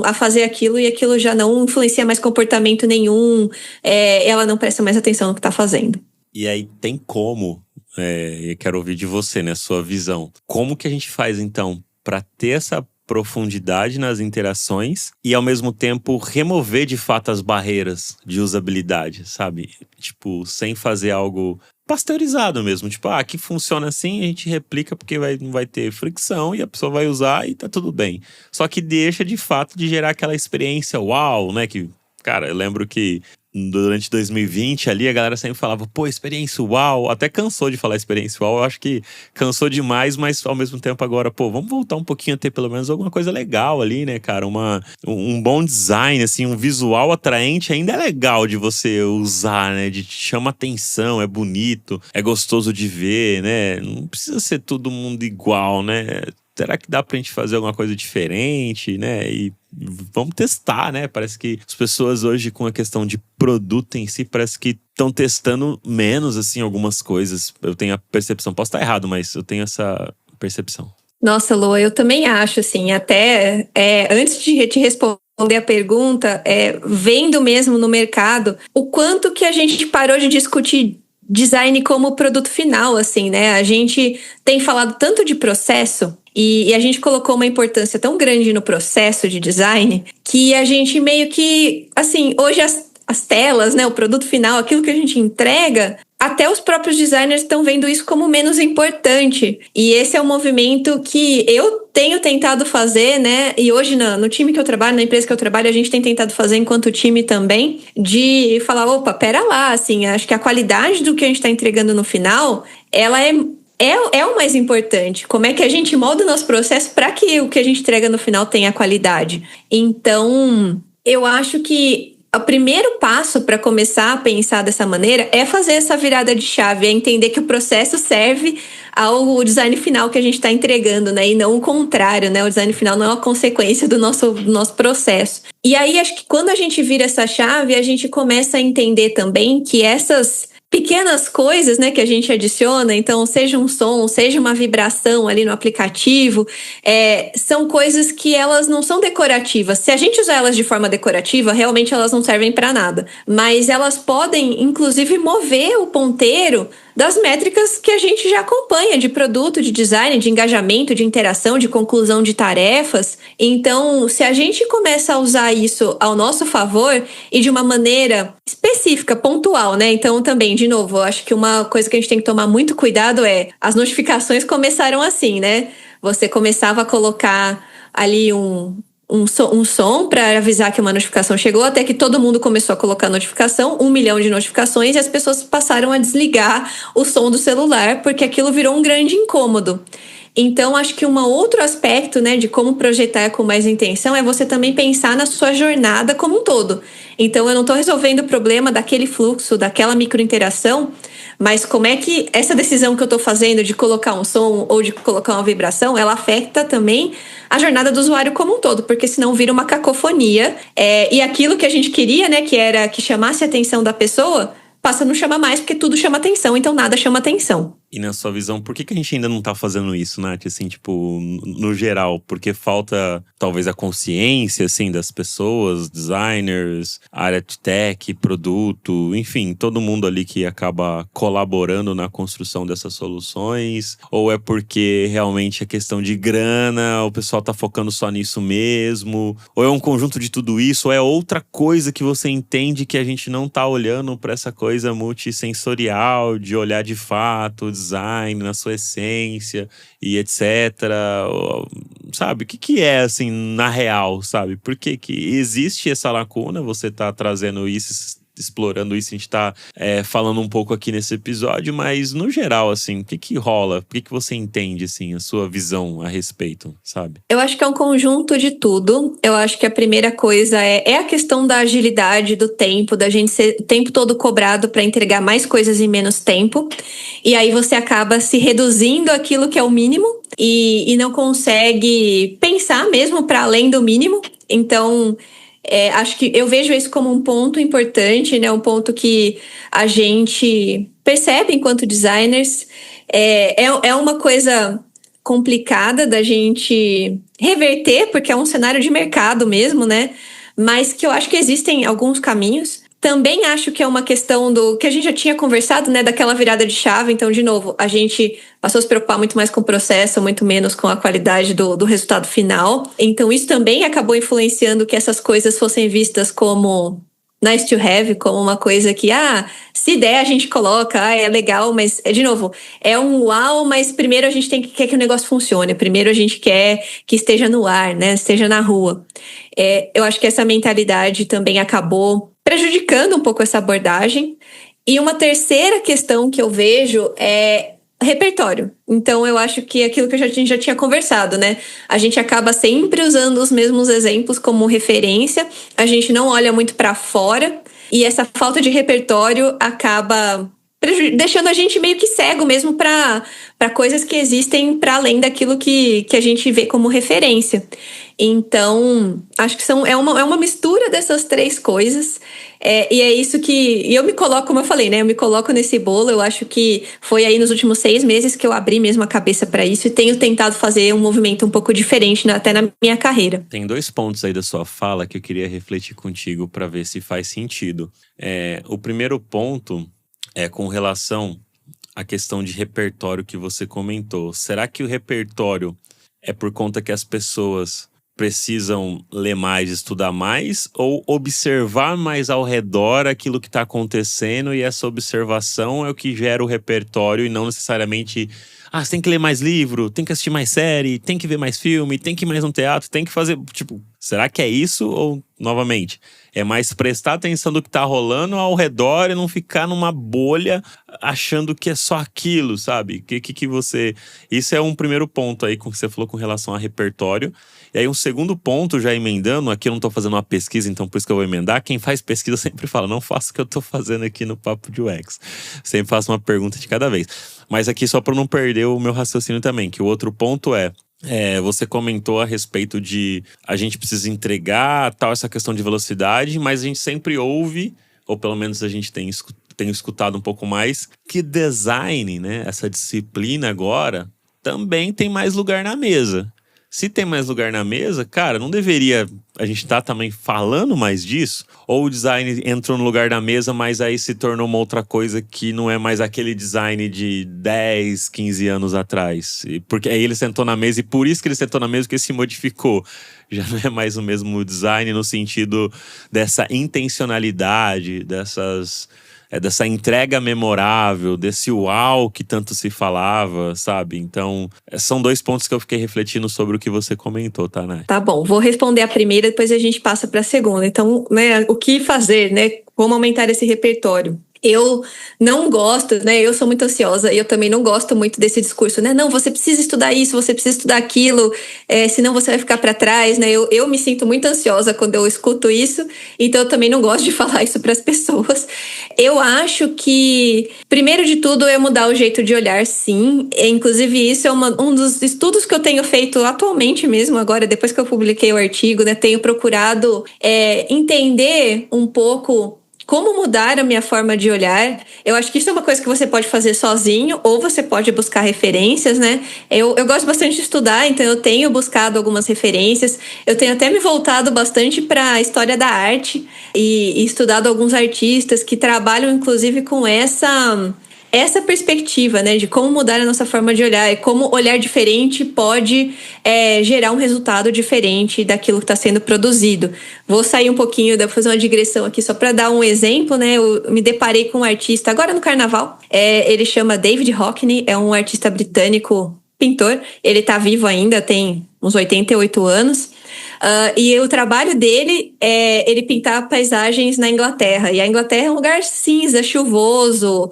a fazer aquilo e aquilo já não influencia mais comportamento nenhum, ela não presta mais atenção no que está fazendo. E aí tem como, eu quero ouvir de você, né, sua visão. Como que a gente faz, então, para ter essa profundidade nas interações e, ao mesmo tempo, remover, de fato, as barreiras de usabilidade, sabe? Tipo, sem fazer algo pasteurizado mesmo. Tipo, aqui funciona assim, a gente replica porque não vai ter fricção e a pessoa vai usar e tá tudo bem. Só que deixa, de fato, de gerar aquela experiência uau, né? Que, cara, eu lembro que durante 2020 ali a galera sempre falava, pô, experiência uau, até cansou de falar experiência uau, eu acho que cansou demais, mas ao mesmo tempo agora, pô, vamos voltar um pouquinho a ter pelo menos alguma coisa legal ali, né, cara, um bom design, assim, um visual atraente ainda é legal de você usar, né, chama atenção, é bonito, é gostoso de ver, né, não precisa ser todo mundo igual, né. Será que dá pra gente fazer alguma coisa diferente, né? E vamos testar, né? Parece que as pessoas hoje, com a questão de produto em si, parece que estão testando menos, assim, algumas coisas. Eu tenho a percepção, posso estar errado, mas eu tenho essa percepção. Nossa, Lô, eu também acho, assim, até antes de te responder a pergunta, vendo mesmo no mercado, o quanto que a gente parou de discutir design como produto final, assim, né? A gente tem falado tanto de processo e a gente colocou uma importância tão grande no processo de design que a gente meio que, assim, hoje as telas, né, o produto final, aquilo que a gente entrega, até os próprios designers estão vendo isso como menos importante. E esse é um movimento que eu tenho tentado fazer, né? E hoje no time que eu trabalho, na empresa que eu trabalho, a gente tem tentado fazer enquanto time também, de falar, opa, pera lá, assim, acho que a qualidade do que a gente está entregando no final, ela é o mais importante. Como é que a gente molda o nosso processo para que o que a gente entrega no final tenha qualidade? Então, eu acho que o primeiro passo para começar a pensar dessa maneira é fazer essa virada de chave, é entender que o processo serve ao design final que a gente está entregando, né? E não o contrário, né? O design final não é uma consequência do nosso processo. E aí, acho que quando a gente vira essa chave, a gente começa a entender também que essas pequenas coisas, né, que a gente adiciona, então seja um som, seja uma vibração ali no aplicativo, são coisas que elas não são decorativas. Se a gente usar elas de forma decorativa, realmente elas não servem para nada. Mas elas podem, inclusive, mover o ponteiro das métricas que a gente já acompanha de produto, de design, de engajamento, de interação, de conclusão de tarefas. Então, se a gente começa a usar isso ao nosso favor e de uma maneira específica, pontual, né? Então, também, de novo, eu acho que uma coisa que a gente tem que tomar muito cuidado as notificações começaram assim, né? Você começava a colocar ali um som para avisar que uma notificação chegou, até que todo mundo começou a colocar notificação, 1 milhão de notificações, e as pessoas passaram a desligar o som do celular, porque aquilo virou um grande incômodo. Então, acho que um outro aspecto, né, de como projetar com mais intenção é você também pensar na sua jornada como um todo. Então, eu não estou resolvendo o problema daquele fluxo, daquela microinteração, mas como é que essa decisão que eu estou fazendo de colocar um som ou de colocar uma vibração, ela afeta também a jornada do usuário como um todo, porque senão vira uma cacofonia. E aquilo que a gente queria, né, que era que chamasse a atenção da pessoa, passa a não chamar mais, porque tudo chama atenção, então nada chama atenção. E na sua visão, por que a gente ainda não tá fazendo isso, Nath? Assim, tipo, no geral, porque falta talvez a consciência, assim, das pessoas, designers, área de tech, produto, enfim, todo mundo ali que acaba colaborando na construção dessas soluções? Ou é porque realmente é questão de grana, o pessoal tá focando só nisso mesmo? Ou é um conjunto de tudo isso? Ou é outra coisa que você entende que a gente não tá olhando pra essa coisa multissensorial, de olhar de fato, design na sua essência e etc. Sabe? O que é, assim, na real, sabe? Por que existe essa lacuna? Você tá trazendo isso, explorando isso, a gente tá falando um pouco aqui nesse episódio, mas no geral, assim, o que rola? O que você entende, assim, a sua visão a respeito, sabe? Eu acho que é um conjunto de tudo. Eu acho que a primeira coisa é a questão da agilidade, do tempo, da gente ser o tempo todo cobrado para entregar mais coisas em menos tempo. E aí você acaba se reduzindo aquilo que é o mínimo e não consegue pensar mesmo para além do mínimo. Então, acho que eu vejo isso como um ponto importante, né? Um ponto que a gente percebe enquanto designers. É uma coisa complicada da gente reverter, porque é um cenário de mercado mesmo, né? Mas que eu acho que existem alguns caminhos. Também acho que é uma questão do que a gente já tinha conversado, né? Daquela virada de chave. Então, de novo, a gente passou a se preocupar muito mais com o processo, muito menos com a qualidade do resultado final. Então, isso também acabou influenciando que essas coisas fossem vistas como nice to have, como uma coisa que, se der a gente coloca, é legal, mas, de novo, é um uau, mas primeiro a gente quer que o negócio funcione, primeiro a gente quer que esteja no ar, né, esteja na rua. Eu acho que essa mentalidade também acabou prejudicando um pouco essa abordagem. E uma terceira questão que eu vejo é repertório. Então, eu acho que aquilo que a gente já tinha conversado, né? A gente acaba sempre usando os mesmos exemplos como referência, a gente não olha muito para fora, e essa falta de repertório acaba deixando a gente meio que cego mesmo para coisas que existem para além daquilo que a gente vê como referência. Então, acho que é uma mistura dessas três coisas. E é isso que... E eu me coloco, como eu falei, né? Eu me coloco nesse bolo. Eu acho que foi aí nos últimos 6 meses que eu abri mesmo a cabeça para isso e tenho tentado fazer um movimento um pouco diferente até na minha carreira. Tem 2 pontos aí da sua fala que eu queria refletir contigo para ver se faz sentido. O primeiro ponto é com relação à questão de repertório que você comentou. Será que o repertório é por conta que as pessoas precisam ler mais, estudar mais, ou observar mais ao redor aquilo que está acontecendo e essa observação é o que gera o repertório e não necessariamente você tem que ler mais livro, tem que assistir mais série, tem que ver mais filme, tem que ir mais no teatro, tem que fazer... Tipo, será que é isso ou, novamente, é mais prestar atenção do que tá rolando ao redor e não ficar numa bolha achando que é só aquilo, sabe? Que você... Isso é um primeiro ponto aí que você falou com relação a repertório. E aí um segundo ponto, já emendando, aqui eu não tô fazendo uma pesquisa, então por isso que eu vou emendar. Quem faz pesquisa sempre fala, não faço o que eu tô fazendo aqui no Papo de UX. Sempre faço uma pergunta de cada vez. Mas aqui só para não perder o meu raciocínio também, que o outro ponto você comentou a respeito de a gente precisa entregar tal, essa questão de velocidade, mas a gente sempre ouve, ou pelo menos a gente tem escutado um pouco mais, que design, né, essa disciplina agora, também tem mais lugar na mesa. Se tem mais lugar na mesa, cara, não deveria a gente estar também falando mais disso? Ou o design entrou no lugar da mesa, mas aí se tornou uma outra coisa que não é mais aquele design de 10, 15 anos atrás? Porque aí ele sentou na mesa e por isso que ele sentou na mesa que ele se modificou. Já não é mais o mesmo design no sentido dessa intencionalidade, dessa entrega memorável, desse uau que tanto se falava, sabe? Então, são 2 pontos que eu fiquei refletindo sobre o que você comentou, tá, Nath? Tá bom, vou responder a primeira, depois a gente passa para a segunda. Então, né, o que fazer, né? Como aumentar esse repertório? Eu não gosto, né? Eu sou muito ansiosa e eu também não gosto muito desse discurso, né? Não, você precisa estudar isso, você precisa estudar aquilo, senão você vai ficar para trás, né? Eu me sinto muito ansiosa quando eu escuto isso, então eu também não gosto de falar isso para as pessoas. Eu acho que, primeiro de tudo, é mudar o jeito de olhar, sim. Inclusive, isso é um dos estudos que eu tenho feito atualmente mesmo, agora, depois que eu publiquei o artigo, né? Tenho procurado entender um pouco como mudar a minha forma de olhar. Eu acho que isso é uma coisa que você pode fazer sozinho ou você pode buscar referências, né? Eu gosto bastante de estudar, então eu tenho buscado algumas referências. Eu tenho até me voltado bastante para a história da arte e estudado alguns artistas que trabalham, inclusive, com essa perspectiva, né, de como mudar a nossa forma de olhar e como olhar diferente pode gerar um resultado diferente daquilo que está sendo produzido. Vou sair um pouquinho, vou fazer uma digressão aqui só para dar um exemplo, né? Eu me deparei com um artista agora no carnaval. Ele chama David Hockney, é um artista britânico, pintor. Ele está vivo ainda, tem uns 88 anos. E o trabalho dele é ele pintar paisagens na Inglaterra. E a Inglaterra é um lugar cinza, chuvoso.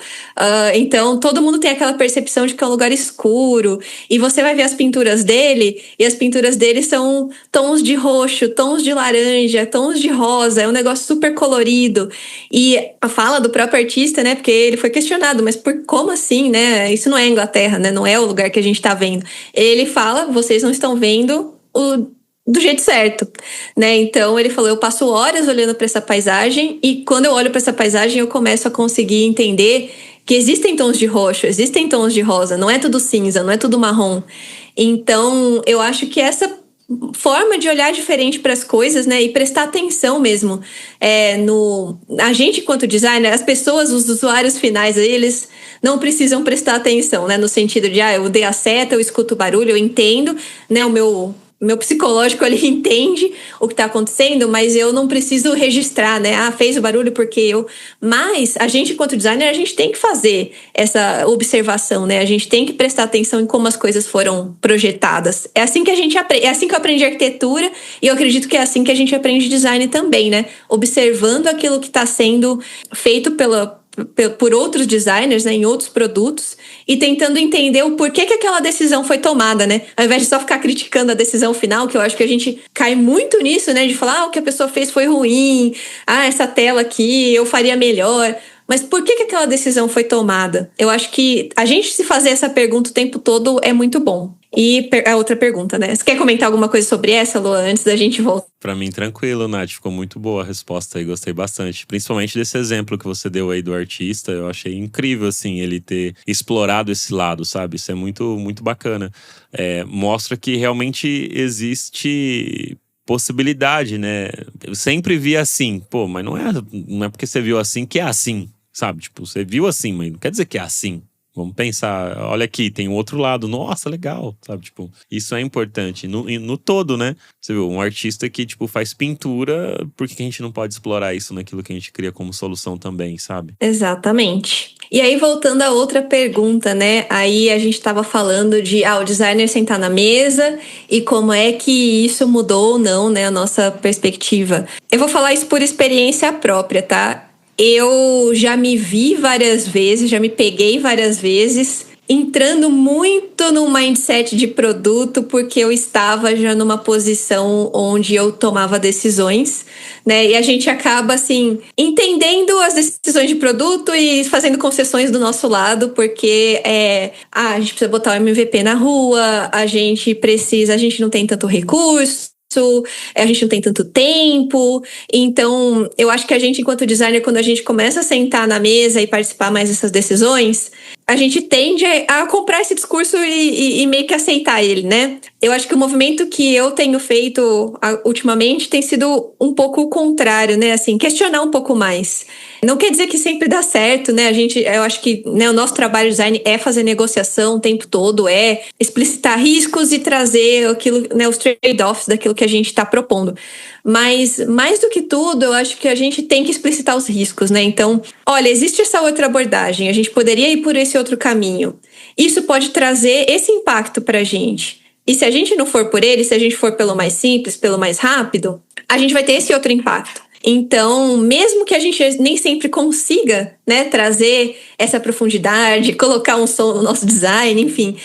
Então, todo mundo tem aquela percepção de que é um lugar escuro. E você vai ver as pinturas dele, e as pinturas dele são tons de roxo, tons de laranja, tons de rosa. É um negócio super colorido. E a fala do próprio artista, né? Porque ele foi questionado, mas como assim, né? Isso não é a Inglaterra, né? Não é o lugar que a gente tá vendo. Ele fala, vocês não estão vendo do jeito certo, né? Então ele falou, eu passo horas olhando para essa paisagem e quando eu olho para essa paisagem eu começo a conseguir entender que existem tons de roxo, existem tons de rosa, não é tudo cinza, não é tudo marrom. Então eu acho que essa forma de olhar diferente para as coisas, né, e prestar atenção mesmo a gente enquanto designer, as pessoas, os usuários finais, eles não precisam prestar atenção, né, no sentido de eu dei a seta, eu escuto o barulho, eu entendo, né, o meu psicológico ali entende o que está acontecendo, mas eu não preciso registrar, né? Fez o barulho porque eu... Mas a gente, enquanto designer, a gente tem que fazer essa observação, né? A gente tem que prestar atenção em como as coisas foram projetadas. É assim que a gente aprende, é assim que eu aprendi arquitetura e eu acredito que é assim que a gente aprende design também, né? Observando aquilo que está sendo feito por outros designers, né, em outros produtos, e tentando entender o porquê que aquela decisão foi tomada, né? Ao invés de só ficar criticando a decisão final, que eu acho que a gente cai muito nisso, né? De falar, o que a pessoa fez foi ruim, essa tela aqui eu faria melhor. Mas por que aquela decisão foi tomada? Eu acho que a gente se fazer essa pergunta o tempo todo é muito bom. E a outra pergunta, né? Você quer comentar alguma coisa sobre essa, Lua, antes da gente voltar? Pra mim, tranquilo, Nath. Ficou muito boa a resposta aí, gostei bastante. Principalmente desse exemplo que você deu aí do artista. Eu achei incrível, assim, ele ter explorado esse lado, sabe? Isso é muito, muito bacana. Mostra que realmente existe possibilidade, né? Eu sempre vi assim, mas não é porque você viu assim que é assim, sabe? Tipo, você viu assim, mas não quer dizer que é assim. Vamos pensar, olha aqui, tem um outro lado. Nossa, legal, sabe? Tipo, isso é importante. No todo, né? Você viu, um artista que, tipo, faz pintura, por que a gente não pode explorar isso naquilo que a gente cria como solução também, sabe? Exatamente. E aí, voltando a outra pergunta, né? Aí a gente estava falando de o designer sentar na mesa e como é que isso mudou ou não, né? A nossa perspectiva. Eu vou falar isso por experiência própria, tá? Eu já me vi várias vezes, já me peguei várias vezes entrando muito no mindset de produto, porque eu estava já numa posição onde eu tomava decisões, né? E a gente acaba, assim, entendendo as decisões de produto e fazendo concessões do nosso lado, porque a gente precisa botar o MVP na rua, a gente não tem tanto recurso, a gente não tem tanto tempo. Então, eu acho que a gente, enquanto designer, quando a gente começa a sentar na mesa e participar mais dessas decisões, a gente tende a comprar esse discurso e meio que aceitar ele, né? Eu acho que o movimento que eu tenho feito ultimamente tem sido um pouco o contrário, né? Assim, questionar um pouco mais. Não quer dizer que sempre dá certo, né? Eu acho que, né, o nosso trabalho de design é fazer negociação o tempo todo, é explicitar riscos e trazer aquilo, né, os trade-offs daquilo que a gente está propondo. Mas, mais do que tudo, eu acho que a gente tem que explicitar os riscos, né? Então, olha, existe essa outra abordagem, a gente poderia ir por esse outro caminho. Isso pode trazer esse impacto para a gente. E se a gente não for por ele, se a gente for pelo mais simples, pelo mais rápido, a gente vai ter esse outro impacto. Então, mesmo que a gente nem sempre consiga, né, trazer essa profundidade, colocar um som no nosso design, enfim,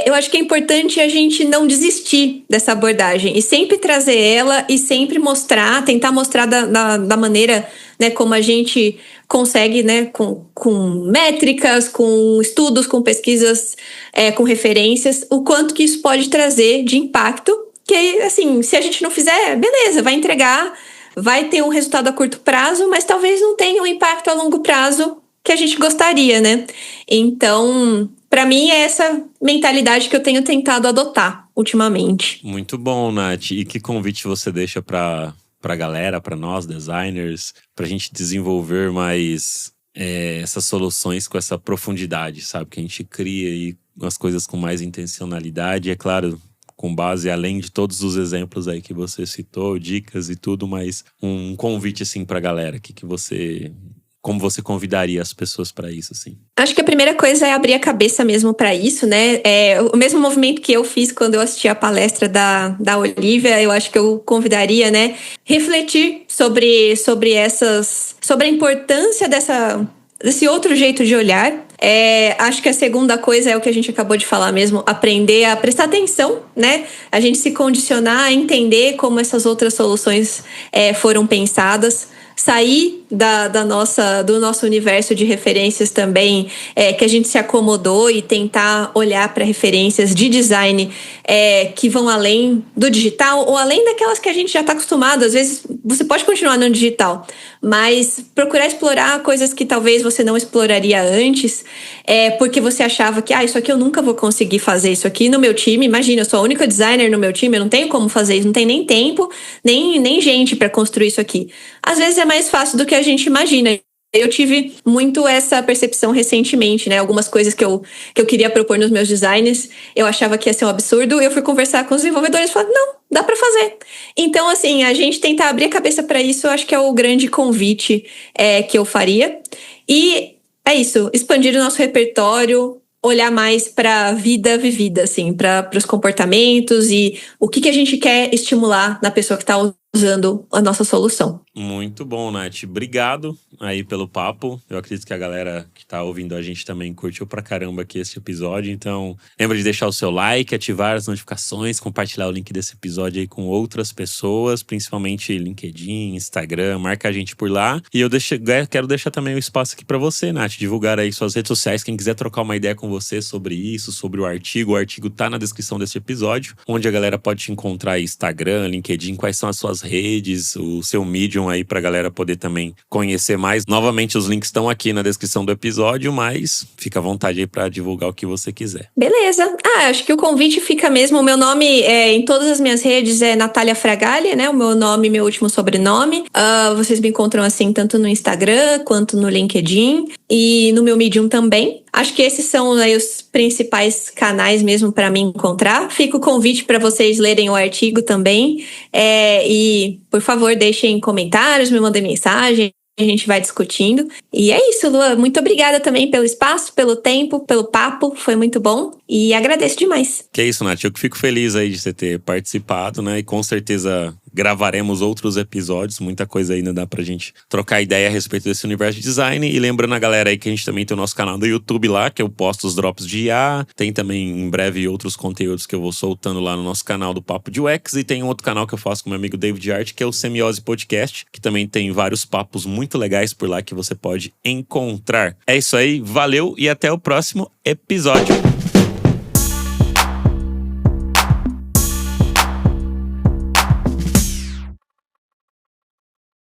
eu acho que é importante a gente não desistir dessa abordagem e sempre trazer ela e sempre tentar mostrar da maneira, né, como a gente consegue, né, com métricas, com estudos, com pesquisas, com referências, o quanto que isso pode trazer de impacto, que, assim, se a gente não fizer, beleza, vai entregar, vai ter um resultado a curto prazo, mas talvez não tenha um impacto a longo prazo que a gente gostaria, né? Então, para mim, é essa mentalidade que eu tenho tentado adotar ultimamente. Muito bom, Nath. E que convite você deixa pra galera, pra nós, designers, pra gente desenvolver mais essas soluções com essa profundidade, sabe? Que a gente cria aí as coisas com mais intencionalidade. E é claro, com base, além de todos os exemplos aí que você citou, dicas e tudo, mas um convite assim pra galera, que você como você convidaria as pessoas para isso, assim? Acho que a primeira coisa é abrir a cabeça mesmo para isso, né? O mesmo movimento que eu fiz quando eu assisti a palestra da Olivia, eu acho que eu convidaria, né? Refletir sobre a importância desse outro jeito de olhar. Acho que a segunda coisa é o que a gente acabou de falar mesmo, aprender a prestar atenção, né? A gente se condicionar a entender como essas outras soluções foram pensadas. Sair do nosso universo de referências também, que a gente se acomodou, e tentar olhar para referências de design que vão além do digital ou além daquelas que a gente já está acostumado. Às vezes você pode continuar no digital, mas procurar explorar coisas que talvez você não exploraria antes, porque você achava que isso aqui eu nunca vou conseguir fazer isso aqui no meu time. Imagina, eu sou a única designer no meu time, eu não tenho como fazer isso, não tenho nem tempo, nem gente para construir isso aqui. Às vezes é mais fácil do que a gente imagina. Eu tive muito essa percepção recentemente, né? Algumas coisas que eu queria propor nos meus designs, eu achava que ia ser um absurdo, eu fui conversar com os desenvolvedores e falaram, não, dá pra fazer. Então, assim, a gente tentar abrir a cabeça para isso, eu acho que é o grande convite que eu faria. E é isso, expandir o nosso repertório, olhar mais para a vida vivida, assim, para os comportamentos e o que a gente quer estimular na pessoa que está usando a nossa solução. Muito bom, Nath. Obrigado aí pelo papo. Eu acredito que a galera que tá ouvindo a gente também curtiu pra caramba aqui esse episódio. Então, lembra de deixar o seu like, ativar as notificações, compartilhar o link desse episódio aí com outras pessoas, principalmente LinkedIn, Instagram, marca a gente por lá. E eu quero deixar também o espaço aqui pra você, Nath, divulgar aí suas redes sociais. Quem quiser trocar uma ideia com você sobre isso, sobre o artigo tá na descrição desse episódio, onde a galera pode te encontrar aí, Instagram, LinkedIn, quais são as suas redes, o seu Medium aí pra galera poder também conhecer mais. Novamente, os links estão aqui na descrição do episódio, mas fica à vontade aí pra divulgar o que você quiser. Beleza. Acho que o convite fica mesmo. O meu nome em todas as minhas redes é Natália Fragale, né? O meu nome e meu último sobrenome. Vocês me encontram assim tanto no Instagram quanto no LinkedIn e no meu Medium também. Acho que esses são aí os principais canais mesmo para me encontrar. Fica o convite para vocês lerem o artigo também. E, por favor, deixem comentários, me mandem mensagem. A gente vai discutindo. E é isso, Lua. Muito obrigada também pelo espaço, pelo tempo, pelo papo. Foi muito bom. E agradeço demais. Que é isso, Nath. Eu que fico feliz aí de você ter participado, né? E com certeza gravaremos outros episódios. Muita coisa ainda dá pra gente trocar ideia a respeito desse universo de design. E lembrando a galera aí que a gente também tem o nosso canal do YouTube lá, que eu posto os drops de IA. Tem também, em breve, outros conteúdos que eu vou soltando lá no nosso canal do Papo de UX. E tem um outro canal que eu faço com meu amigo David Art, que é o Semiose Podcast, que também tem vários papos muito legais por lá que você pode encontrar. É isso aí, valeu e até o próximo episódio.